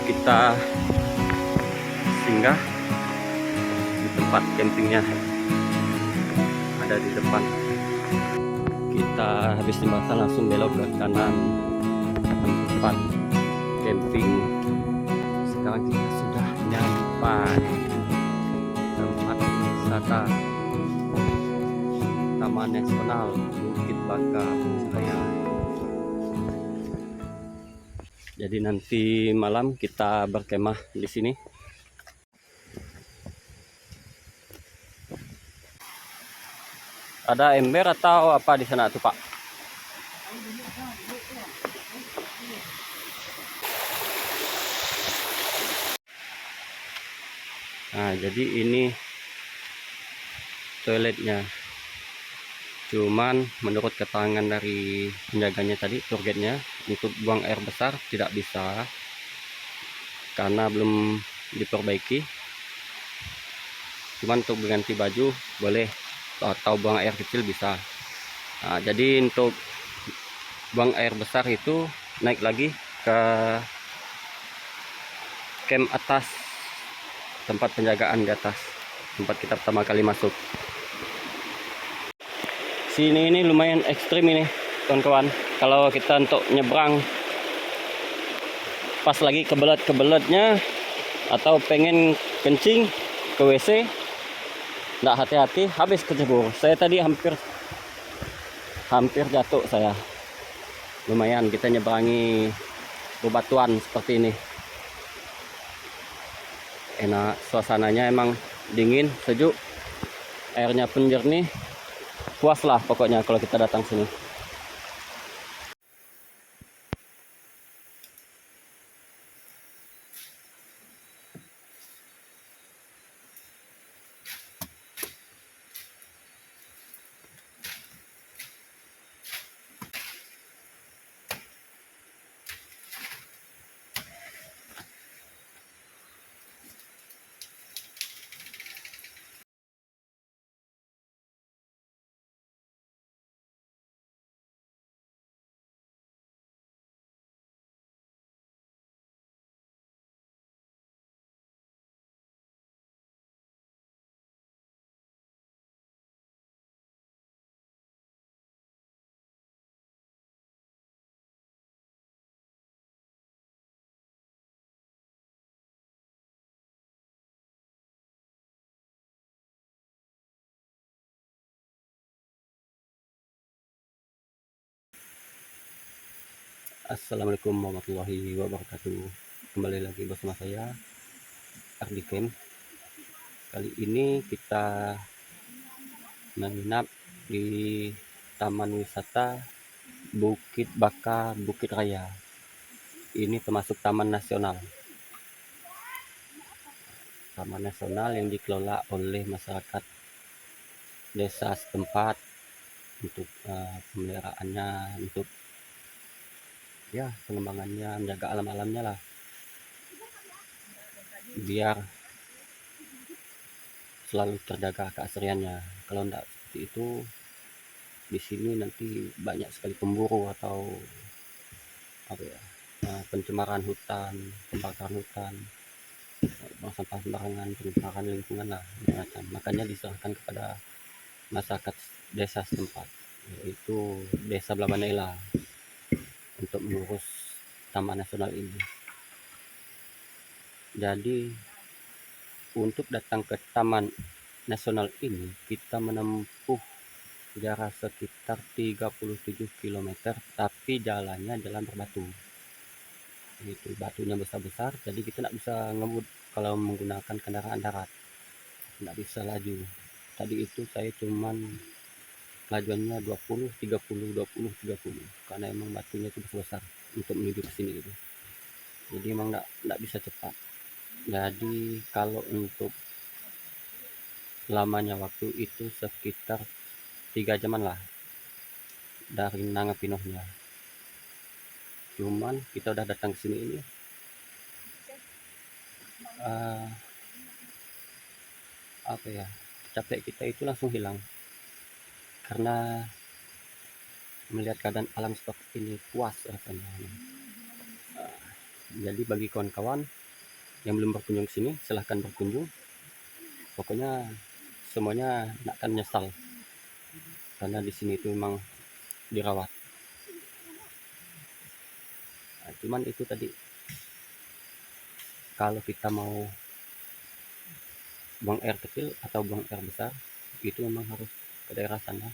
kita singgah di tempat campingnya, ada di depan. Kita habis jembatan langsung belok ke kanan tempat camping. Sekarang kita sudah nyampai tempat wisata Taman Nasional Bukit Baka Raya. Jadi nanti malam kita berkemah di sini. Ada ember atau apa di sana tuh, Pak? Nah, jadi ini toiletnya. Cuman menurut keterangan dari penjaganya tadi, tour guide-nya, untuk buang air besar tidak bisa karena belum diperbaiki. Cuman untuk berganti baju boleh, atau buang air kecil bisa. Nah, jadi untuk buang air besar itu naik lagi ke camp atas, tempat penjagaan di atas, tempat kita pertama kali masuk. Sini ini lumayan ekstrim ini, kawan-kawan. Kalau kita untuk nyebrang pas lagi kebelet-kebeletnya atau pengen kencing ke WC, nggak hati-hati habis kecebur. Saya tadi hampir jatuh saya. Lumayan kita nyeberangi bebatuan seperti ini. Enak, suasananya emang dingin, sejuk, airnya pun jernih. Puas lah pokoknya kalau kita datang sini. Assalamualaikum warahmatullahi wabarakatuh. Kembali lagi bersama saya Ardi Camp. Kali ini kita menginap di Taman Wisata Bukit Baka Bukit Raya. Ini termasuk taman nasional. Taman nasional yang dikelola oleh masyarakat desa setempat untuk pemeliharaannya, untuk ya pengembangannya, menjaga alam-alamnya lah, biar selalu terjaga keasriannya. Kalau tidak seperti itu, di sini nanti banyak sekali pemburu atau apa ya, pencemaran hutan, pembakaran hutan, buang sampah sembarangan, pencemaran lingkungan lah, macam. Makanya diserahkan kepada masyarakat desa setempat, yaitu Desa Blabanela, untuk mengurus taman nasional ini. Jadi untuk datang ke taman nasional ini kita menempuh jarak sekitar 37 km, tapi jalannya jalan berbatu. Itu batunya besar-besar, jadi kita tidak bisa ngebut kalau menggunakan kendaraan darat, tidak bisa laju. Tadi itu saya cuman lajuannya 20 30 20 30 karena emang batunya itu besar untuk menuju ke sini gitu. Jadi emang tidak bisa cepat. Jadi kalau untuk lamanya waktu itu sekitar 3 jaman lah dari Nangapinohnya. Cuman kita udah datang ke sini ini, apa ya, capek kita itu langsung hilang karena melihat keadaan alam seperti ini, puas rasanya. Jadi bagi kawan-kawan yang belum berkunjung sini, silahkan berkunjung. Pokoknya semuanya tidak akan nyesal, karena di sini itu memang dirawat. Nah, cuman itu tadi, kalau kita mau buang air kecil atau buang air besar, itu memang harus ke daerah sana.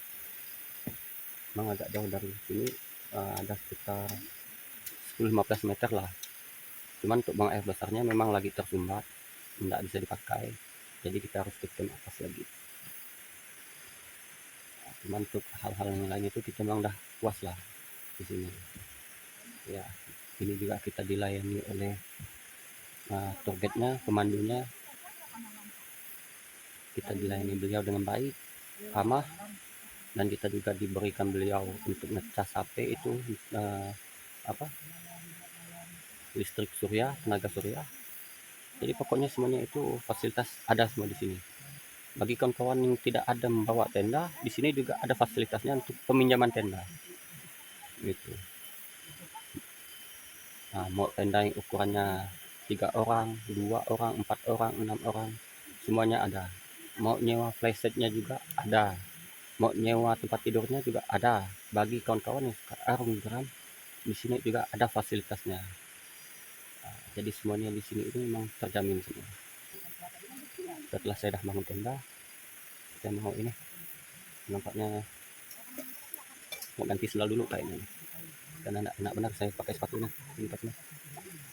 Memang agak jauh dari sini, ada sekitar 10-15 meter lah. Cuman untuk buang air besarnya memang lagi tersumbat, tidak bisa dipakai, jadi kita harus ke atas lagi. Nah, cuman untuk hal-hal yang lain itu kita memang udah puas lah di sini. Ya, ini juga kita dilayani oleh tour guide-nya, pemandunya. Kita dilayani beliau dengan baik, ramah, dan kita juga diberikan beliau untuk ngecas HP itu listrik surya, tenaga surya. Jadi pokoknya semuanya itu fasilitas ada semua di sini. Bagi kawan-kawan yang tidak ada membawa tenda, di sini juga ada fasilitasnya untuk peminjaman tenda. Gitu. Nah, mau tenda yang ukurannya 3 orang, 2 orang, 4 orang, 6 orang, semuanya ada. Mau nyewa playsetnya juga ada. Mau nyewa tempat tidurnya juga ada. Bagi kawan-kawan yang suka arung jeram, di sini juga ada fasilitasnya. Nah, jadi semuanya di sini itu memang terjamin semua. Setelah saya dah bangun tenda, saya mau ini, nampaknya mau ganti sendal dulu kayaknya, karena enak benar saya pakai sepatunya.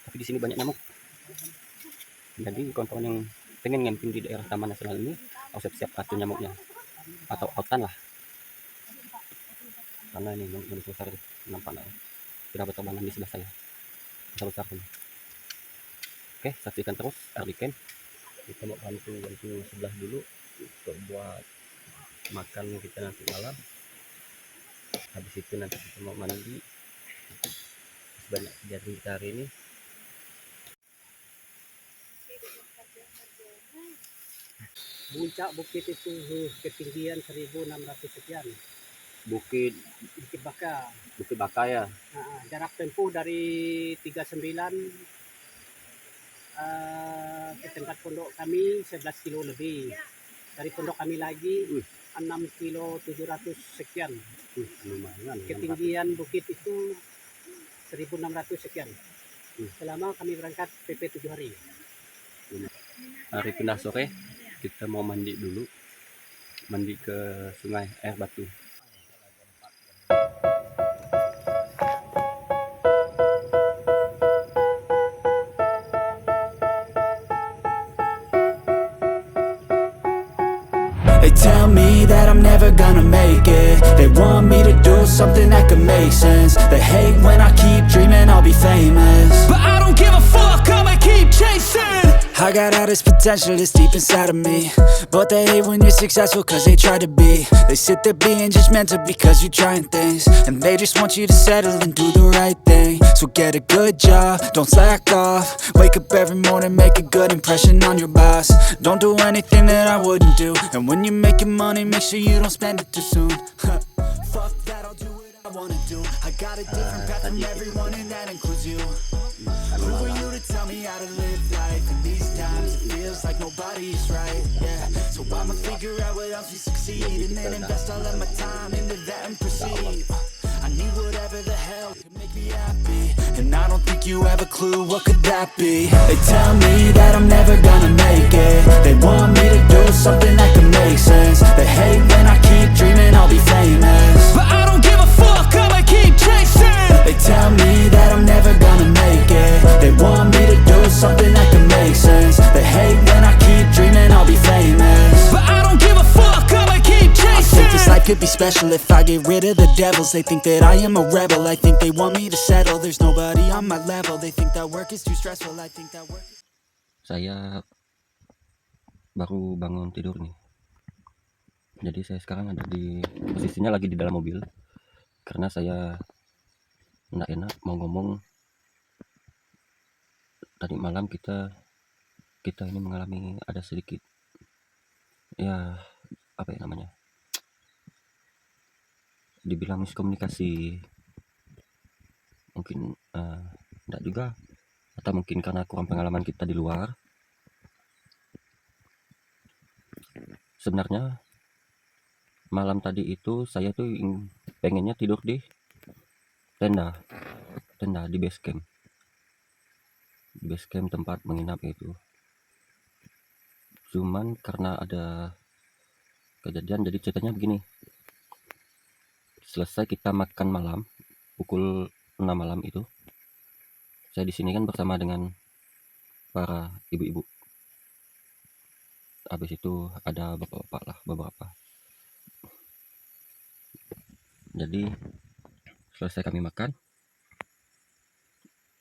Tapi di sini banyak nyamuk. Jadi kawan-kawan yang pengen nyamping di daerah Taman Nasional ini, harus siap-siap racun nyamuknya atau autan lah, karena ini nyamuk besar itu nampaknya sudah berterbangan di sebelah saya, besar ini. Oke, saksikan terus Ardiken. Kita mau bantu sebelah dulu untuk buat makan kita nanti malam. Habis itu nanti kita mau mandi. Banyak kegiatan kita hari ini. Puncak bukit itu ketinggian 1.600 sekian. Bukit Baka. Bukit Baka ya. Nah, jarak tempuh dari 39 ke tempat pondok kami 11 kilo lebih. Dari pondok kami lagi 6 kilo 700 sekian. Lumayan. Ketinggian bukit itu 1.600 sekian. Selama kami berangkat PP 7 hari. Hari pindah sore kita mau mandi dulu, mandi ke sungai air batu. They tell me that I'm never gonna make it. They want me to do something that could make sense. They hate when I keep dreaming I'll be famous, but I don't give a fuck, I'ma keep chasing. I got all this potential that's deep inside of me, but they hate when you're successful cause they try to be. They sit there being judgmental because you're trying things, and they just want you to settle and do the right thing. So get a good job, don't slack off. Wake up every morning, make a good impression on your boss. Don't do anything that I wouldn't do, and when you're making money, make sure you don't spend it too soon. Fuck that, I'll do what I wanna do. I got a different path from everyone, and that includes you. Who are you to tell me how to live life? In these times it feels like nobody's right, yeah. So I'ma figure out what else we succeed, and then invest all of my time into that and proceed. I need whatever the hell could make me happy, and I don't think you have a clue what could that be. They tell me that I'm never gonna make it. They want me to do something that can make sense. They hate when I keep dreaming I'll be famous, but I don't give a fuck, I'ma keep chasing. They tell me that I'm never gonna make it. They want me to do something that can make sense. They hate when I keep dreaming I'll be famous, but I don't give a fuck, I'ma keep chasing. I think this life could be special if I get rid of the devils. They think that I am a rebel, I think they want me to settle. There's nobody on my level, they think that work is too stressful. I think that work. Saya baru bangun tidur nih. Jadi saya sekarang ada di posisinya lagi di dalam mobil, karena saya nggak enak mau ngomong. Tadi malam kita ini mengalami ada sedikit, ya apa ya namanya, dibilang miskomunikasi, mungkin enggak juga, atau mungkin karena kurang pengalaman kita di luar. Sebenarnya malam tadi itu saya tuh pengennya tidur di tenda di base camp tempat menginap itu. Cuman karena ada kejadian, jadi ceritanya begini. Selesai kita makan malam pukul 6 malam itu, saya di sini kan bersama dengan para ibu-ibu. Habis itu ada bapak-bapak lah beberapa. Jadi selesai kami makan,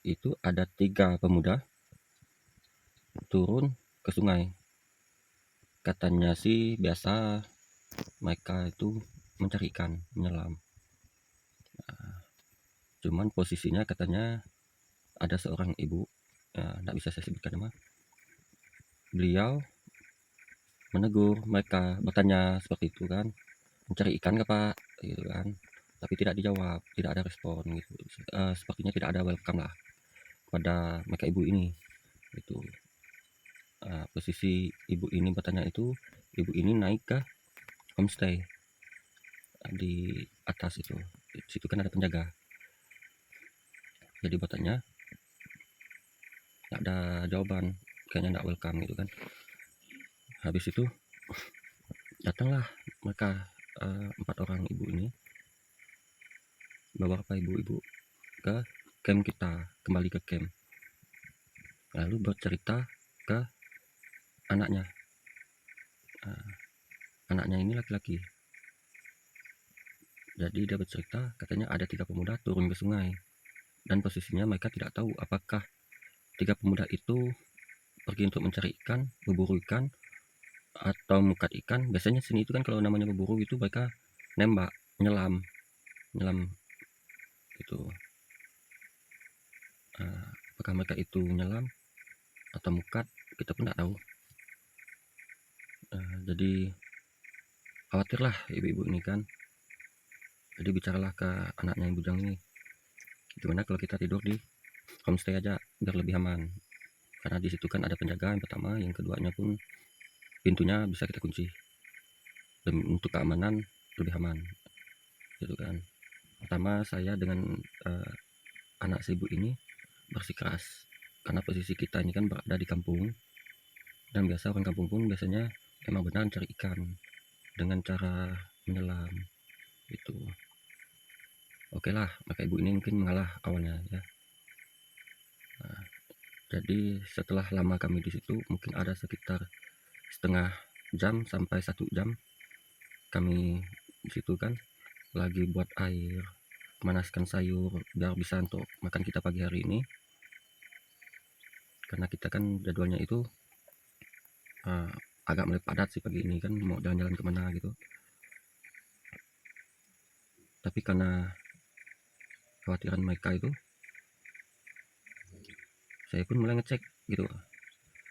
itu ada 3 pemuda turun ke sungai. Katanya sih biasa mereka itu mencari ikan, menyelam. Cuman posisinya katanya ada seorang ibu, nggak bisa saya sebutkan nama. Beliau menegur mereka, bertanya seperti itu kan, mencari ikan ke Pak, gitu kan. Tapi tidak dijawab, tidak ada respon gitu. Sepertinya tidak ada welcome lah pada mereka ibu ini. Itu posisi ibu ini bertanya itu, ibu ini naik ke homestay di atas itu. Di situ kan ada penjaga. Jadi bertanya, nggak ada jawaban, kayaknya nggak welcome gitu kan. Habis itu datanglah mereka 4 orang ibu ini, beberapa ibu-ibu ke camp kita, kembali ke camp, lalu bercerita ke anaknya. Anaknya ini laki-laki. Jadi dia bercerita katanya ada 3 pemuda turun ke sungai, dan posisinya mereka tidak tahu apakah 3 pemuda itu pergi untuk mencari ikan, berburu ikan, atau mukat ikan. Biasanya sini itu kan kalau namanya berburu itu mereka nembak, nyelam itu. Apakah mereka itu nyelam atau mukat, kita pun tidak tahu. Jadi khawatirlah ibu-ibu ini kan. Jadi bicaralah ke anaknya yang bujang ini, gimana kalau kita tidur di homestay aja biar lebih aman, karena di situ kan ada penjaga yang pertama, yang keduanya pun pintunya bisa kita kunci, dan untuk keamanan lebih aman gitu kan. Pertama saya dengan anak si ibu ini bersikeras, karena posisi kita ini kan berada di kampung, dan biasa orang kampung pun biasanya emang benar cari ikan dengan cara menyelam gitu. Oke lah, maka ibu ini mungkin mengalah awalnya ya. Jadi setelah lama kami di situ, mungkin ada sekitar setengah jam sampai 1 jam kami di situ kan, lagi buat air, manaskan sayur biar bisa untuk makan kita pagi hari ini. Karena kita kan jadwalnya itu agak mulai padat sih pagi ini kan, mau jalan-jalan kemana gitu. Tapi karena khawatiran mereka itu, saya pun mulai ngecek gitu.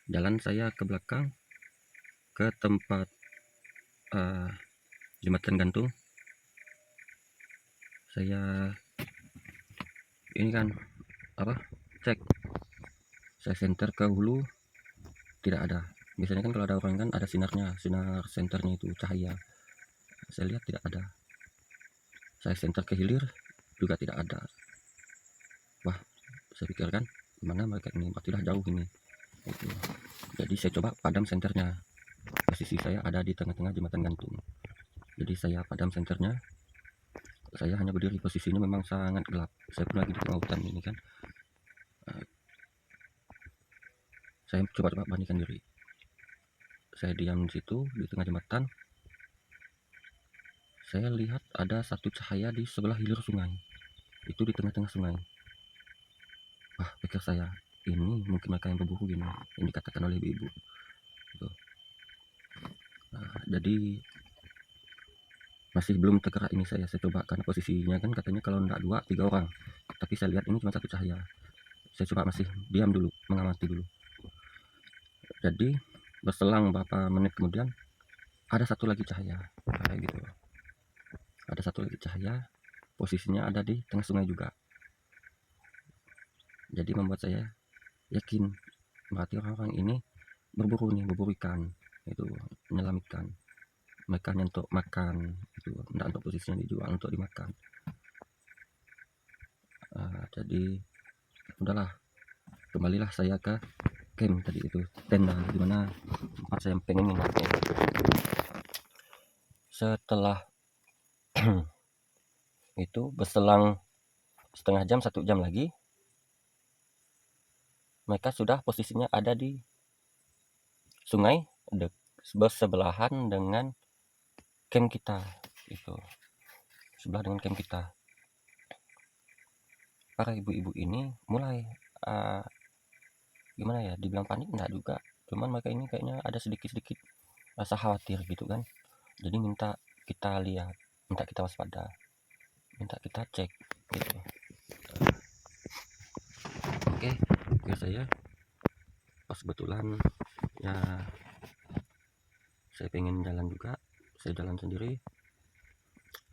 Jalan saya ke belakang ke tempat jembatan gantung. Saya ini kan cek, saya senter ke hulu, tidak ada. Biasanya kan kalau ada orang kan ada sinarnya, sinar senternya itu cahaya. Saya lihat tidak ada. Saya senter ke hilir juga tidak ada. Wah, saya pikirkan mana mereka ini, pastilah jauh ini gitu. Jadi saya coba padam senternya. Posisi saya ada di tengah-tengah jembatan gantung. Jadi saya padam senternya. Saya hanya berdiri, posisinya memang sangat gelap. Saya pun lagi di tengah hutan ini kan. Saya coba bandingkan diri. Saya diam di situ di tengah jembatan. Saya lihat ada satu cahaya di sebelah hilir sungai. Itu di tengah-tengah sungai. Wah, pikir saya, ini mungkin mereka yang berburu gini, yang dikatakan oleh ibu-ibu. Gitu. Jadi masih belum tergerak ini saya coba, karena posisinya kan katanya kalau enggak 2, 3 orang. Tapi saya lihat ini cuma satu cahaya. Saya coba masih diam dulu, mengamati dulu. Jadi berselang beberapa menit kemudian ada satu lagi cahaya kayak gitu. Ada satu lagi cahaya, posisinya ada di tengah sungai juga. Jadi membuat saya yakin berarti orang-orang ini berburu ikan, itu nyelam ikan. Mereka untuk makan, itu enggak untuk posisinya dijual, untuk dimakan. Jadi udahlah, kembalilah saya ke camp tadi itu, tenda dimana tempat saya pengen nginapnya. Setelah itu berselang setengah jam, 1 jam lagi, mereka sudah posisinya ada di sungai bersebelahan dengan camp kita, itu sebelah dengan camp kita. Para ibu-ibu ini mulai gimana ya, dibilang panik enggak juga, cuman mereka ini kayaknya ada sedikit-sedikit rasa khawatir gitu kan. Jadi minta kita lihat, minta kita waspada, minta kita cek gitu. Oke, saya pas kebetulan ya saya pengen jalan juga, saya jalan sendiri,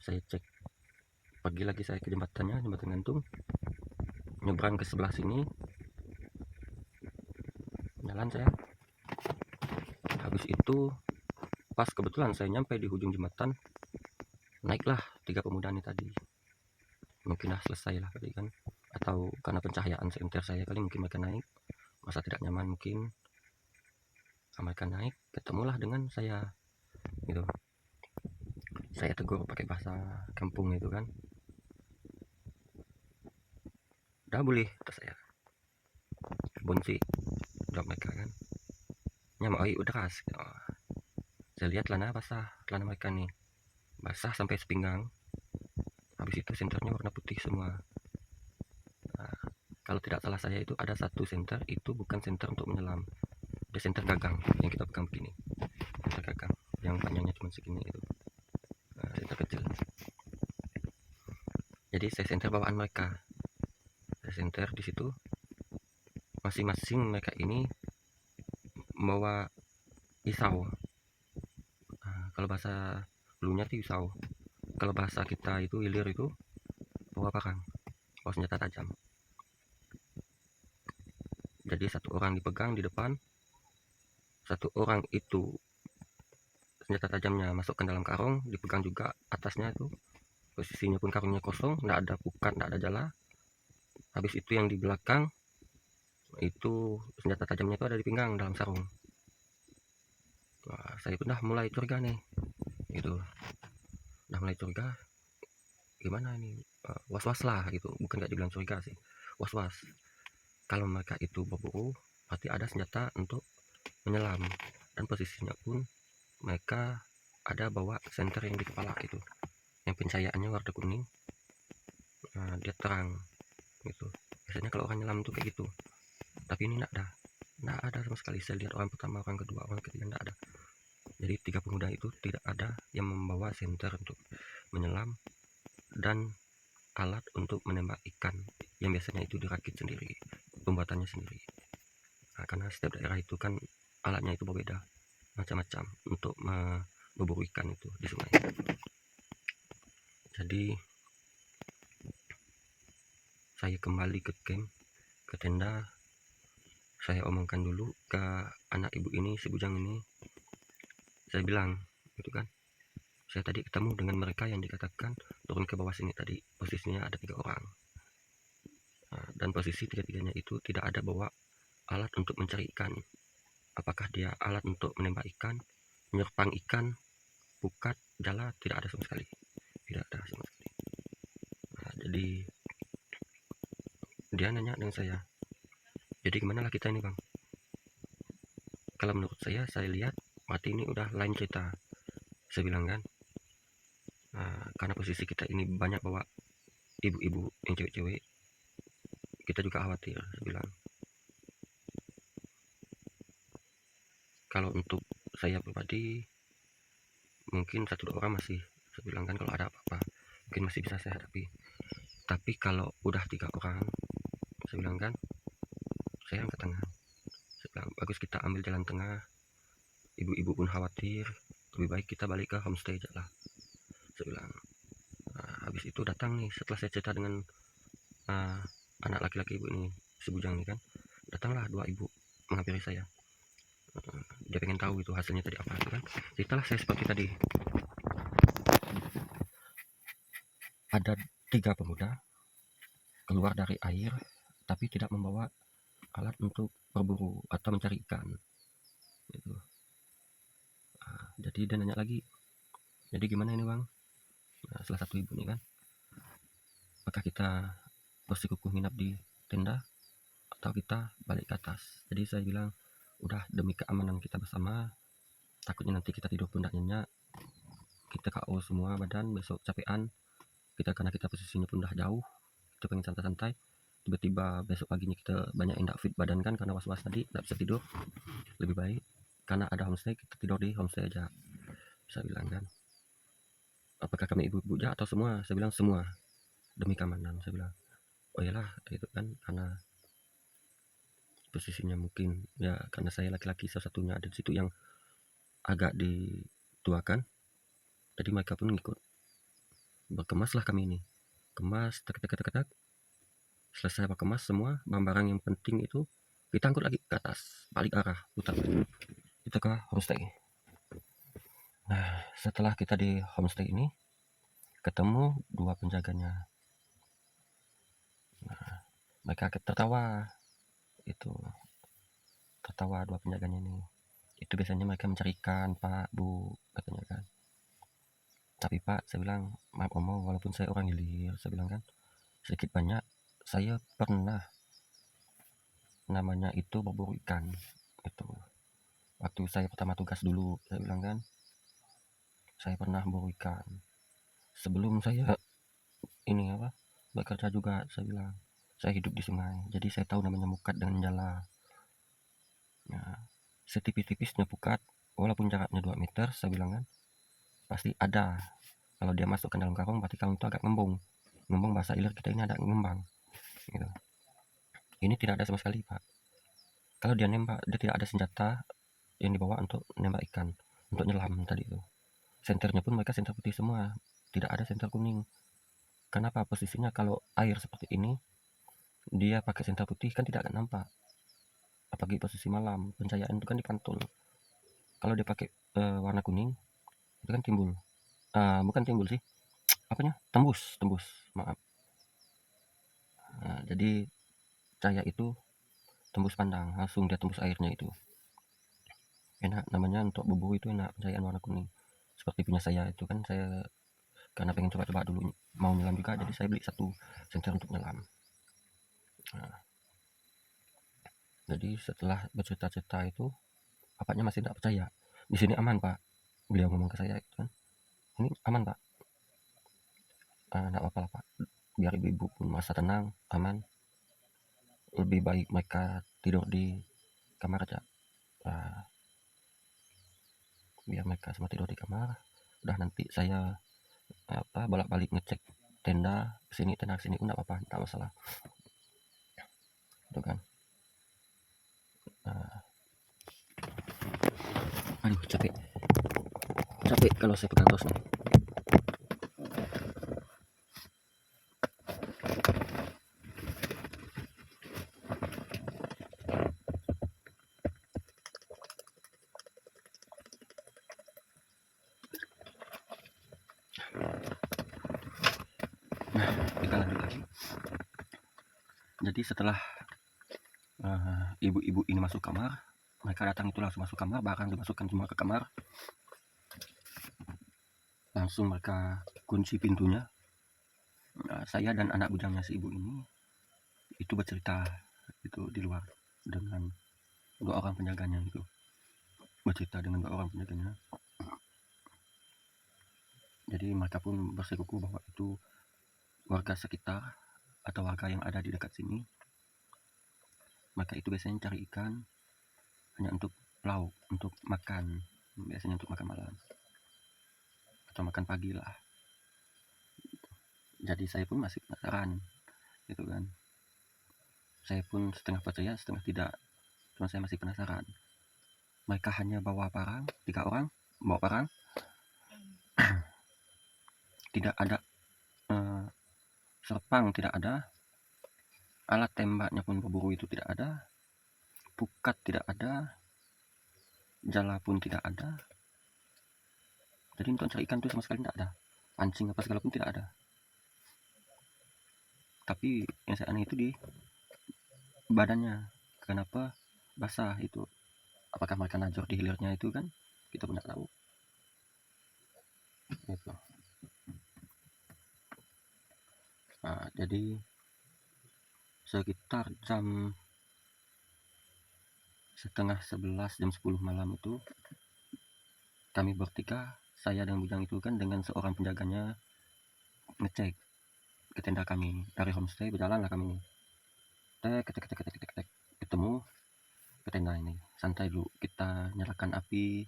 saya cek, pergi lagi saya ke jembatan gantung, nyebrang ke sebelah sini, jalan saya. Habis itu pas kebetulan saya nyampe di ujung jembatan, naiklah 3 pemuda ini tadi. Mungkin selesai lah tadi kan, atau karena pencahayaan senter saya kali, mungkin mereka naik, masa tidak nyaman mungkin. Mereka naik, ketemulah dengan saya gitu. Saya tegur pakai bahasa kampung itu kan, udah boleh, kata saya. Bonsi, jawab mereka kan, nyamuk udah deras. Saya lihat celana basah, celana mereka nih basah sampai sepinggang. Habis itu senternya warna putih semua. Kalau tidak salah saya itu ada satu senter, itu bukan senter untuk menyelam, ada senter gagang yang kita pegang begini, senter gagang yang panjangnya cuma segini itu, senter kecil. Jadi saya senter bawaan mereka, saya senter di situ. Masing-masing mereka ini membawa pisau. Kalau bahasa dulunya itu pisau, kalau bahasa kita itu hilir itu bawa parang, bawa senjata tajam. Jadi 1 orang dipegang di depan, 1 orang itu senjata tajamnya masukkan dalam karung, dipegang juga atasnya itu, posisinya pun karungnya kosong, tidak ada pukat, tidak ada jala. Habis itu yang di belakang itu senjata tajamnya itu ada di pinggang dalam sarung. Saya pun dah mulai curiga nih, gitu, dah mulai curiga, gimana ini, was-was lah gitu, bukan gak dibilang curiga sih, was-was. Kalau mereka itu berburu, pasti ada senjata untuk menyelam, dan posisinya pun mereka ada bawa senter yang di kepala itu, yang pencahayaannya warna kuning, dia terang gitu. Biasanya kalau orang nyelam tuh kayak gitu, tapi ini nggak ada sama sekali. Saya lihat orang pertama, orang kedua, orang ketiga nggak ada. Jadi 3 pemuda itu tidak ada yang membawa senter untuk menyelam dan alat untuk menembak ikan yang biasanya itu dirakit sendiri, pembuatannya sendiri. Karena setiap daerah itu kan alatnya itu berbeda, macam-macam untuk berburu ikan itu di sungai. Jadi saya kembali ke camp, ke tenda. Saya omongkan dulu ke anak ibu ini, si bujang ini. Saya bilang gitu kan, saya tadi ketemu dengan mereka yang dikatakan turun ke bawah sini tadi, posisinya ada 3 orang, dan posisi 3-tiganya itu tidak ada bawa alat untuk mencari ikan. Apakah dia alat untuk menembak ikan, menyerpang ikan, pukat, jala, tidak ada sama sekali, tidak ada sama sekali. Jadi dia nanya dengan saya, jadi gimana lah kita ini bang? Kalau menurut saya lihat mati ini udah lain cerita, saya bilang kan. Karena posisi kita ini banyak bawa ibu-ibu yang cewek-cewek, kita juga khawatir, saya bilang. Kalau untuk saya pribadi mungkin 1-2 orang masih, saya bilang kan, kalau ada apa-apa mungkin masih bisa saya hadapi. Tapi kalau udah 3 orang, saya bilang kan, saya angkat tangan. Saya bilang bagus kita ambil jalan tengah, ibu-ibu pun khawatir, lebih baik kita balik ke homestay aja lah, saya bilang. Habis itu datang nih, setelah saya cerita dengan anak laki-laki ibu ini, si bujang ini kan, datanglah 2 ibu menghampiri saya. Dia pengen tahu itu hasilnya tadi apa, kan. Ceritalah saya seperti tadi. Ada 3 pemuda keluar dari air tapi tidak membawa alat untuk berburu atau mencari ikan. Gitu. Jadi dia nanya lagi, jadi gimana ini bang? Nah, salah satu ibu nih kan, apakah kita bersikukuh nginap di tenda atau kita balik ke atas? Jadi saya bilang, udah demi keamanan kita bersama, takutnya nanti kita tidur pun tidak nyenyak, kita KO semua badan, besok capean, karena kita posisinya pun udah jauh, kita pengen santai-santai, tiba-tiba besok paginya kita banyak yang fit badan kan, karena was-was tadi tidak bisa tidur. Lebih baik karena ada homestay, kita tidur di homestay aja. Saya bilang kan, apakah kami ibu-ibu aja atau semua? Saya bilang semua, demi keamanan. Saya bilang, oh iyalah itu kan, karena posisinya mungkin ya karena saya laki-laki satu-satunya ada di situ yang agak dituakan, jadi mereka pun ngikut. Berkemaslah kami ini, kemas tek. Selesai berkemas semua barang-barang yang penting itu kita angkut lagi ke atas, balik arah, putar kita ke homestay. Nah, setelah kita di homestay ini ketemu 2 penjaganya. Nah, mereka tertawa, itu tertawa 2 penjaganya ini. Itu biasanya mereka mencari ikan, Pak, Bu, katanya kan. Tapi Pak, saya bilang, maaf Om, walaupun saya orang hilir, saya bilang kan, sedikit banyak saya pernah namanya itu berburu ikan. Itu waktu saya pertama tugas dulu, saya bilang kan, saya pernah berburu ikan. Sebelum saya ini apa, bekerja juga, saya bilang, saya hidup di sungai, jadi saya tahu namanya mukat dengan jala. Nah, setipis-tipisnya pukat, walaupun jaraknya 2 meter, saya bilang kan, pasti ada. Kalau dia masuk ke dalam karung, berarti karung itu agak ngembung. Ngembung bahasa ilir kita ini ada ngembang. Gitu. Ini tidak ada sama sekali, Pak. Kalau dia nembak, dia tidak ada senjata yang dibawa untuk nembak ikan, untuk nyelam tadi itu. Senternya pun mereka senter putih semua, tidak ada senter kuning. Kenapa? Posisinya kalau air seperti ini, dia pakai senter putih kan tidak akan nampak. Apalagi posisi malam, pencahayaan itu kan dipantul. Kalau dia pakai warna kuning, itu kan timbul. Bukan timbul sih, apanya? Tembus, maaf. Nah, jadi cahaya itu tembus pandang, langsung dia tembus airnya itu. Enak namanya untuk berburu itu, enak pencahayaan warna kuning. Seperti punya saya itu kan, saya karena pengen coba-coba dulu mau nyelam juga, jadi saya beli 1 senter untuk nyelam. Nah, jadi setelah bercerita-cerita itu, bapaknya masih tidak percaya. Di sini aman Pak, beliau ngomong ke saya itu kan, ini aman Pak. Tidak apa-apa lah Pak, biar ibu-ibu pun masa tenang, aman. Lebih baik mereka tidur di kamar aja. Biar mereka semua tidur di kamar. Udah nanti saya bolak-balik ngecek tenda kesini, tenda kesini, enggak apa-apa, enggak masalah. Itu kan. Aduh, capek kalau saya pegang terus nih. Nah, kita lanjut lagi. Jadi setelah ibu-ibu ini masuk kamar, mereka datang itu langsung masuk kamar, barang dimasukkan semua ke kamar. Langsung mereka kunci pintunya. Saya dan anak bujangnya si ibu ini itu bercerita itu di luar dengan 2 orang penjaganya itu. Bercerita dengan 2 orang penjaganya. Jadi mereka pun bersikukuh bahwa itu warga sekitar atau warga yang ada di dekat sini. Mereka itu biasanya cari ikan hanya untuk lauk, untuk makan, biasanya untuk makan malam atau makan pagi lah. Jadi saya pun masih penasaran, gitu kan. Saya pun setengah percaya, setengah tidak. Cuma saya masih penasaran. Mereka hanya bawa parang, 3 orang bawa parang. Tidak ada serpang, tidak ada. Alat tembaknya pun berburu itu tidak ada. pukat tidak ada, jala pun tidak ada. Jadi untuk cari ikan tuh sama sekali tidak ada, pancing apa segala pun tidak ada. Tapi yang saya aneh itu di badannya, kenapa basah itu? Apakah mereka najor di hilirnya itu kan? Kita pun tidak tahu. Gitu. Nah, jadi sekitar jam setengah 11, jam 10 malam itu kami bertiga, saya dan bujang itu kan dengan seorang penjaganya ngecek ke tenda kami. Dari homestay berjalan lah kami, tek ketemu ke tenda ini. Santai dulu, kita nyalakan api.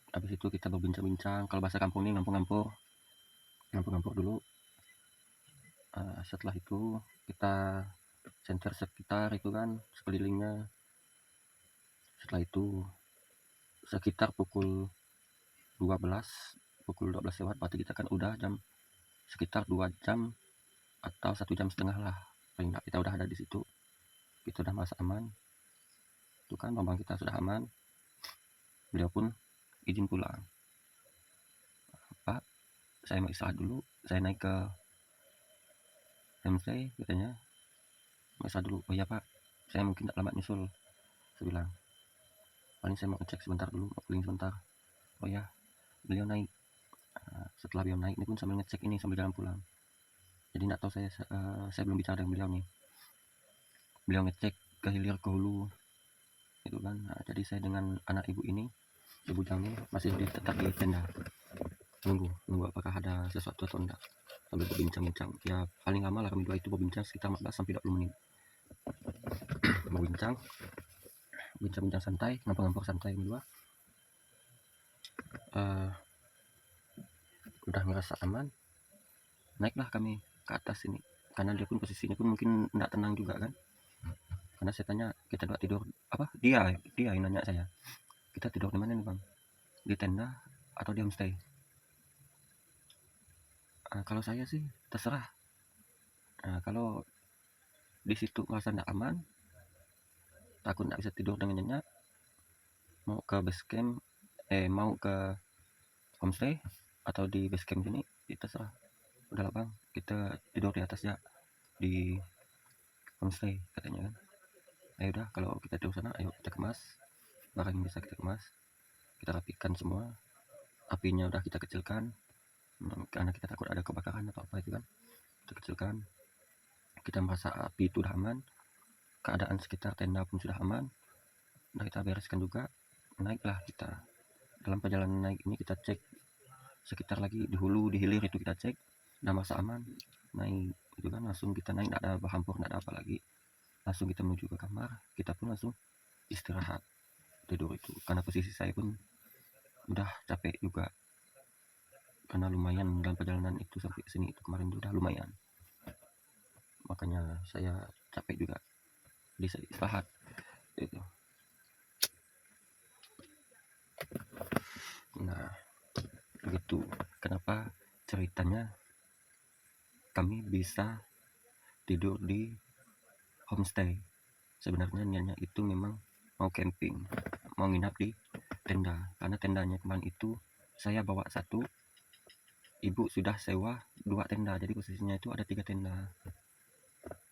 Habis itu kita berbincang-bincang, kalau bahasa kampung ini ngampur-ngampur dulu. Setelah itu kita senter sekitar itu kan sekelilingnya. Setelah itu sekitar pukul 12 lewat, berarti kita kan udah jam sekitar 2 jam atau 1 jam setengah lah paling nggak, kita udah ada di situ. Kita udah merasa aman itu kan, rombongan kita sudah aman. Beliau pun izin pulang. Pak, saya mau istirahat dulu, saya naik ke homestay katanya, mau istirahat dulu. Oh iya Pak, saya mungkin tak lama nyusul, saya bilang. Paling saya mau ngecek sebentar dulu, mau keliling sebentar. Oh ya, beliau naik. Setelah beliau naik ini pun sambil ngecek ini sambil jalan pulang. Jadi nggak tahu saya belum bicara dengan beliau nih. Beliau ngecek ke hilir ke hulu itu kan. Nah, jadi saya dengan anak ibu ini, ibu Jangnya masih tetap di tenda nunggu apakah ada sesuatu atau enggak, sambil berbincang-bincang. Ya paling lama lah kami dua itu berbincang sekitar 14 sampai 20 menit. bincang santai, ngampur santai kami dua. Udah ngerasa aman, naiklah kami ke atas ini, karena dia pun posisinya pun mungkin enggak tenang juga kan. Karena saya tanya, kita dua tidur apa, dia yang nanya saya, kita tidur di mana nih bang, di tenda atau di homestay? Kalau saya sih terserah. Kalau di situ merasa tidak aman, takut tidak bisa tidur dengan nyenyak, mau ke base camp, mau ke homestay atau di base camp sini, itu terserah. Udahlah bang, kita tidur di atas ya, di homestay katanya kan. Ayo udah, kalau kita tidur sana, ayo kita kemas barang yang bisa kita kemas, kita rapikan semua, apinya udah kita kecilkan karena kita takut ada kebakaran atau apa itu kan. Kita kecilkan, kita merasa api itu udah aman, keadaan sekitar tenda pun sudah aman, udah kita bereskan juga. Naiklah kita. Dalam perjalanan naik ini kita cek sekitar lagi di hulu, di hilir itu kita cek, udah merasa aman. Naik itu kan, langsung kita naik, tidak ada berhampur, tidak ada apa lagi, langsung kita menuju ke kamar. Kita pun langsung istirahat, tidur itu, karena posisi saya pun udah capek juga, karena lumayan dalam perjalanan itu sampai sini itu kemarin udah lumayan, makanya saya capek juga, jadi saya istirahat itu. Nah begitu kenapa ceritanya kami bisa tidur di homestay. Sebenarnya niatnya itu memang mau camping, mau nginap di tenda, karena tendanya kemarin itu saya bawa satu, ibu sudah sewa 2 tenda, jadi posisinya itu ada 3 tenda.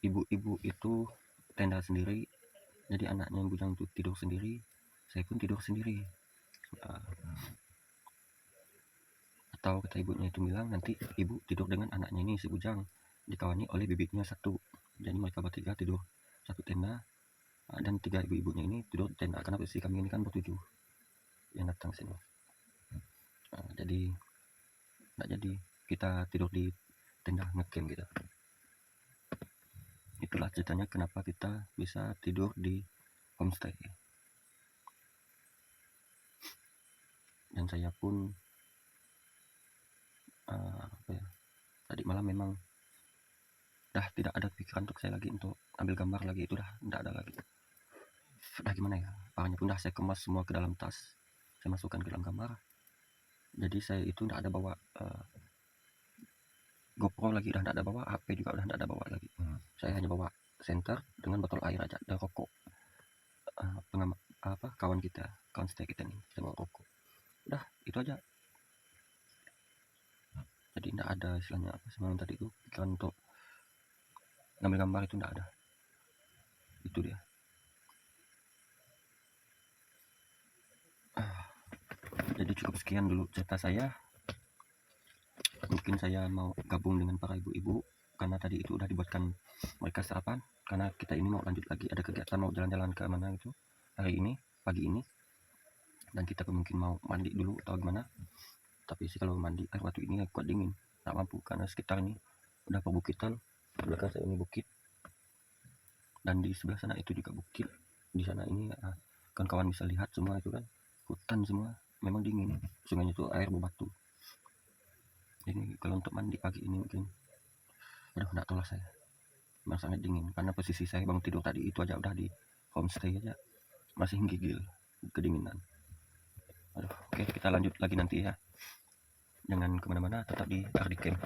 Ibu itu tenda sendiri, jadi anaknya yang bujang itu tidur sendiri, saya pun tidur sendiri. Atau kata ibunya itu bilang, nanti ibu tidur dengan anaknya ini si bujang, dikawani oleh bibitnya satu, jadi mereka bertiga tidur satu tenda, dan 3 ibu-ibunya ini tidur di tenda, karena posisi kami ini kan bertujuh yang datang sini. Jadi nggak jadi kita tidur di tenda ngecamp gitu. Itulah ceritanya kenapa kita bisa tidur di homestay. Dan saya pun tadi malam memang dah tidak ada pikiran untuk saya lagi untuk ambil gambar lagi, itu dah tidak ada lagi. Sudah gimana ya, barangnya pun dah saya kemas semua ke dalam tas, saya masukkan ke dalam kamar. Jadi saya itu tidak ada bawa GoPro lagi, udah tidak ada bawa, HP juga udah tidak ada bawa lagi. Saya hanya bawa center dengan botol air aja dan rokok. Kawan stay kita nih sama rokok. Udah itu aja. Jadi tidak ada istilahnya apa semalam tadi itu pikiran untuk ngambil gambar itu tidak ada. Itu dia. Jadi cukup sekian dulu cerita saya. Mungkin saya mau gabung dengan para ibu-ibu karena tadi itu udah dibuatkan mereka sarapan, karena kita ini mau lanjut lagi, ada kegiatan mau jalan-jalan ke mana itu hari ini pagi ini, dan kita mungkin mau mandi dulu atau gimana. Tapi sih kalau mandi air batu ini kuat dingin, tak mampu karena sekitar ini udah perbukitan. Belakang saya ini bukit dan di sebelah sana itu juga bukit. Di sana ini kawan-kawan bisa lihat semua itu kan hutan semua, memang dingin. Sungainya itu air berbatu. Ini kalau untuk mandi pagi ini mungkin enggak tahu lah saya, memang sangat dingin karena posisi saya bangun tidur tadi itu aja udah di homestay aja masih gigil kedinginan. Oke, kita lanjut lagi nanti ya, jangan kemana-mana, tetap di Ardi Camp.